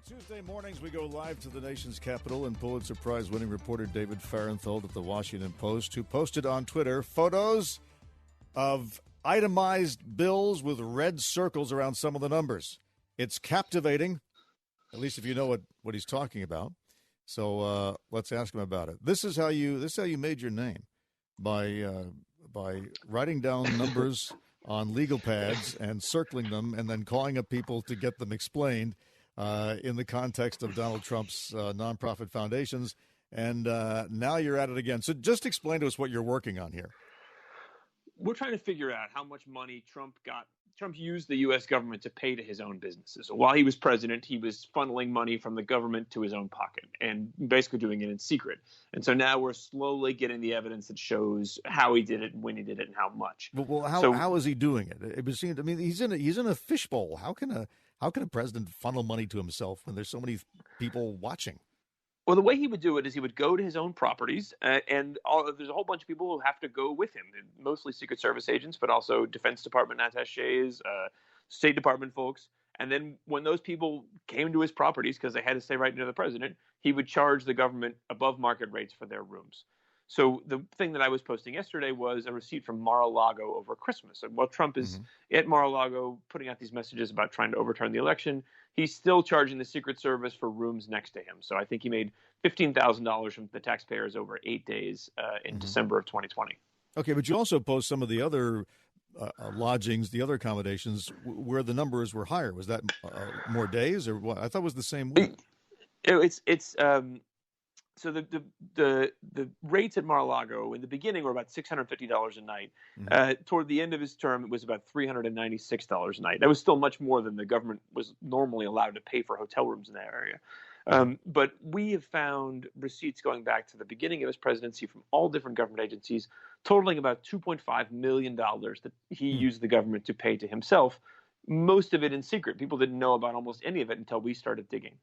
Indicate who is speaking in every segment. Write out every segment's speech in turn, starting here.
Speaker 1: Tuesday mornings, we go live to the nation's capital, and Pulitzer Prize-winning reporter David Fahrenthold at the Washington Post, who posted on Twitter photos of itemized bills with red circles around some of the numbers. It's captivating, at least if you know what he's talking about. So let's ask him about it. This is how you made your name, by writing down numbers on legal pads and circling them, and then calling up people to get them explained. In the context of Donald Trump's nonprofit foundations, and now you're at it again. So just explain to us what you're working on here.
Speaker 2: We're trying to figure out how much money Trump got. Trump used the U.S. government to pay to his own businesses. So while he was president, he was funneling money from the government to his own pocket and basically doing it in secret. And so now we're slowly getting the evidence that shows how he did it, when he did it, and how much.
Speaker 1: Well, how is he doing it? It was seen. I mean, he's in a fishbowl. How can a president funnel money to himself when there's so many people watching?
Speaker 2: Well, the way he would do it is he would go to his own properties, and there's a whole bunch of people who have to go with him, mostly Secret Service agents, but also Defense Department attachés, State Department folks. And then when those people came to his properties, because they had to stay right near the president, he would charge the government above market rates for their rooms. So the thing that I was posting yesterday was a receipt from Mar-A-Lago over Christmas. And while Trump is at Mar-a-Lago putting out these messages about trying to overturn the election, he's still charging the Secret Service for rooms next to him. So I think he made $15,000 from the taxpayers over 8 days in December of 2020.
Speaker 1: Okay, but you also post some of the other lodgings, the other accommodations where the numbers were higher. Was that more days or what? I thought it was the same week.
Speaker 2: So the rates at Mar-a-Lago in the beginning were about $650 a night. Toward the end of his term, it was about $396 a night. That was still much more than the government was normally allowed to pay for hotel rooms in that area. But we have found receipts going back to the beginning of his presidency from all different government agencies, totaling about $2.5 million that he used the government to pay to himself, most of it in secret. People didn't know about almost any of it until we started digging.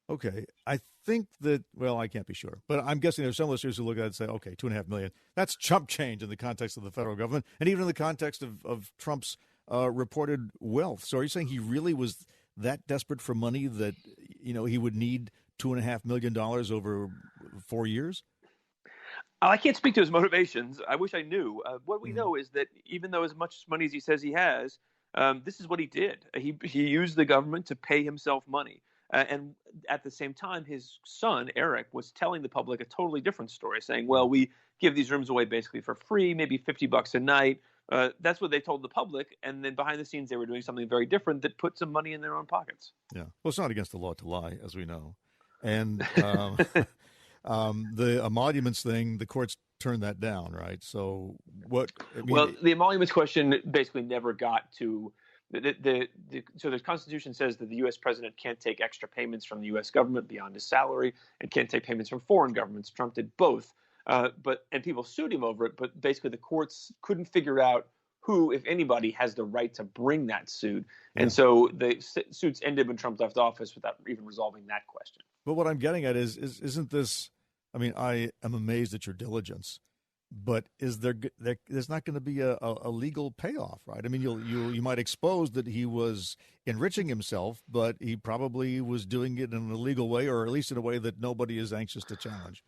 Speaker 1: Okay. I think that, well, I can't be sure, but I'm guessing there's some listeners who look at it and say, okay, $2.5 million, that's chump change in the context of the federal government and even in the context of Trump's reported wealth. So are you saying he really was that desperate for money that, he would need $2.5 million over 4 years?
Speaker 2: I can't speak to his motivations. I wish I knew. What we know is that even though as much money as he says he has, this is what he did. He used the government to pay himself money. And at the same time, his son, Eric, was telling the public a totally different story, saying, well, we give these rooms away basically for free, maybe $50 a night. That's what they told the public. And then behind the sscenes, they were doing something very different that put some money in their own pockets.
Speaker 1: Yeah. Well, it's not against the law to lie, as we know. And the emoluments thing, the courts turned that down, right? So what?
Speaker 2: Well, the emoluments question basically never got to so the Constitution says that the U.S. president can't take extra payments from the U.S. government beyond his salary and can't take payments from foreign governments. Trump did both, and people sued him over it. But basically, the courts couldn't figure out who, if anybody, has the right to bring that suit. And so the suits ended when Trump left office without even resolving that question.
Speaker 1: But what I'm getting at isn't this? I mean, I am amazed at your diligence. But there's not going to be a legal payoff, right? I mean, you might expose that he was enriching himself, but he probably was doing it in an illegal way, or at least in a way that nobody is anxious to challenge.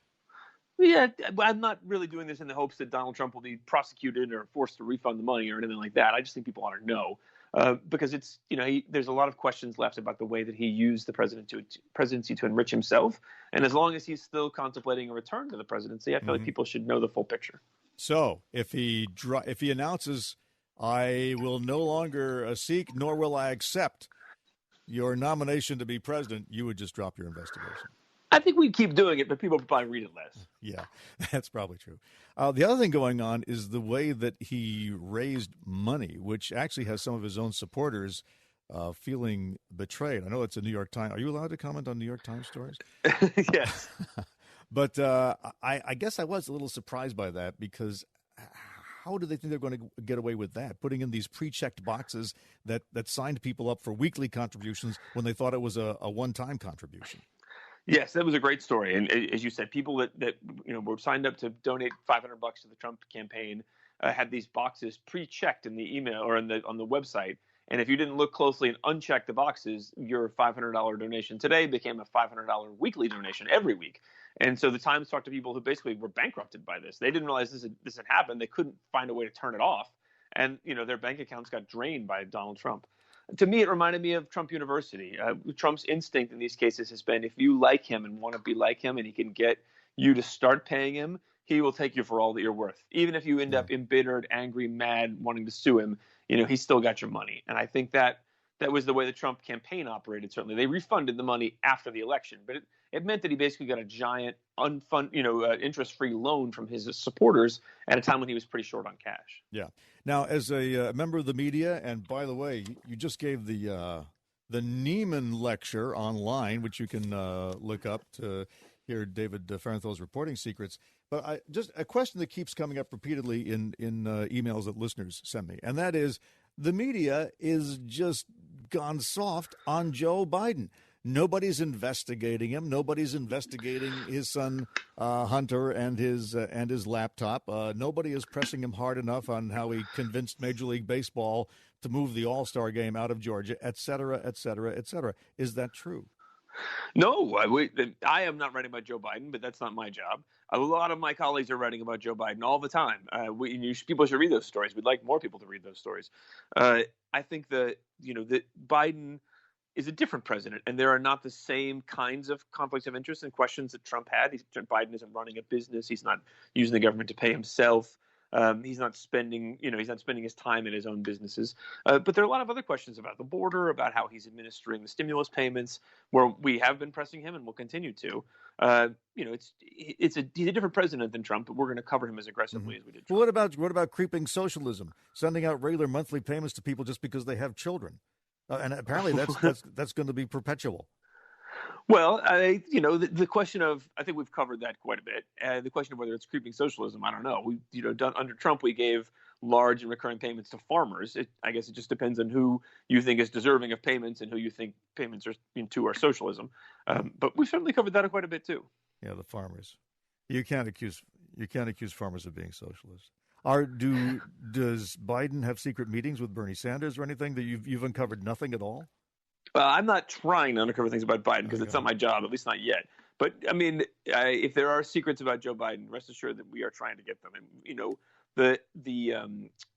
Speaker 2: Yeah, I'm not really doing this in the hopes that Donald Trump will be prosecuted or forced to refund the money or anything like that. I just think people ought to know. Because it's, there's a lot of questions left about the way that he used the presidency to enrich himself. And as long as he's still contemplating a return to the presidency, I feel like people should know the full picture.
Speaker 1: So if he announces, I will no longer seek nor will I accept your nomination to be president, you would just drop your investigation.
Speaker 2: I think we'd keep doing it, but people would probably read it less.
Speaker 1: Yeah, that's probably true. The other thing going on is the way that he raised money, which actually has some of his own supporters feeling betrayed. I know it's a New York Times. Are you allowed to comment on New York Times stories?
Speaker 2: Yes.
Speaker 1: But I guess I was a little surprised by that, because how do they think they're going to get away with that? Putting in these pre-checked boxes that signed people up for weekly contributions when they thought it was a one-time contribution.
Speaker 2: Yes, that was a great story. And as you said, people that were signed up to donate $500 to the Trump campaign had these boxes pre-checked in the email or on the website. And if you didn't look closely and uncheck the boxes, your $500 donation today became a $500 weekly donation every week. And so the Times talked to people who basically were bankrupted by this. They didn't realize this had happened. They couldn't find a way to turn it off. And, their bank accounts got drained by Donald Trump. To me, it reminded me of Trump University. Trump's instinct in these cases has been, if you like him and want to be like him and he can get you to start paying him, he will take you for all that you're worth. Even if you end up embittered, angry, mad, wanting to sue him, he's still got your money. And I think that was the way the Trump campaign operated, certainly. They refunded the money after the election, but it meant that he basically got a giant interest-free loan from his supporters at a time when he was pretty short on cash.
Speaker 1: Yeah. Now, as a member of the media, and by the way, you just gave the Neiman lecture online, which you can look up to hear David Farenthal's reporting secrets. But just a question that keeps coming up repeatedly in emails that listeners send me, and that is the media is just gone soft on Joe Biden. Nobody's investigating him. Nobody's investigating his son Hunter and his laptop. Nobody is pressing him hard enough on how he convinced Major League Baseball to move the All-Star game out of Georgia, et cetera, et cetera, et cetera. Is that true?
Speaker 2: No, I am not writing about Joe Biden, but that's not my job. A lot of my colleagues are writing about Joe Biden all the time. People should read those stories. We'd like more people to read those stories. I think that Biden is a different president, and there are not the same kinds of conflicts of interest and questions that Trump had. Biden isn't running a business. He's not using the government to pay himself. He's not spending his time in his own businesses. But there are a lot of other questions about the border, about how he's administering the stimulus payments, where we have been pressing him and will continue to. He's a different president than Trump, but we're going to cover him as aggressively as we did Trump.
Speaker 1: Well, what about creeping socialism, sending out regular monthly payments to people just because they have children? And apparently that's going to be perpetual.
Speaker 2: Well, the question of, I think we've covered that quite a bit. The question of whether it's creeping socialism, I don't know. Under Trump, we gave large and recurring payments to farmers. I guess it just depends on who you think is deserving of payments and who you think payments are socialism. But we've certainly covered that quite a bit too. Yeah,
Speaker 1: the farmers. You can't accuse farmers of being socialists. Does Biden have secret meetings with Bernie Sanders or anything that you've uncovered nothing at all?
Speaker 2: I'm not trying to uncover things about Biden because it's not my job, at least not yet. But I mean, if there are secrets about Joe Biden, rest assured that we are trying to get them. And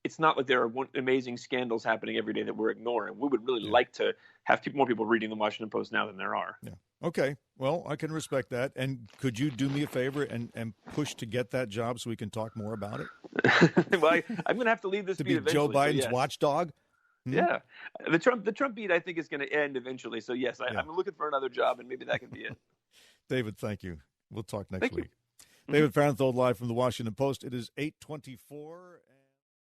Speaker 2: it's not like there are amazing scandals happening every day that we're ignoring. We would really like to have more people reading the Washington Post now than there are.
Speaker 1: Yeah. Okay. Well, I can respect that. And could you do me a favor and push to get that job so we can talk more about it?
Speaker 2: Well, I'm going to have to leave this
Speaker 1: to
Speaker 2: beat
Speaker 1: be
Speaker 2: eventually.
Speaker 1: Joe Biden's watchdog.
Speaker 2: Yeah, the Trump beat I think is going to end eventually. So yes, I'm looking for another job, and maybe that can be it.
Speaker 1: David, thank you. We'll talk next week. David Farenthold live from the Washington Post. It is 8:24.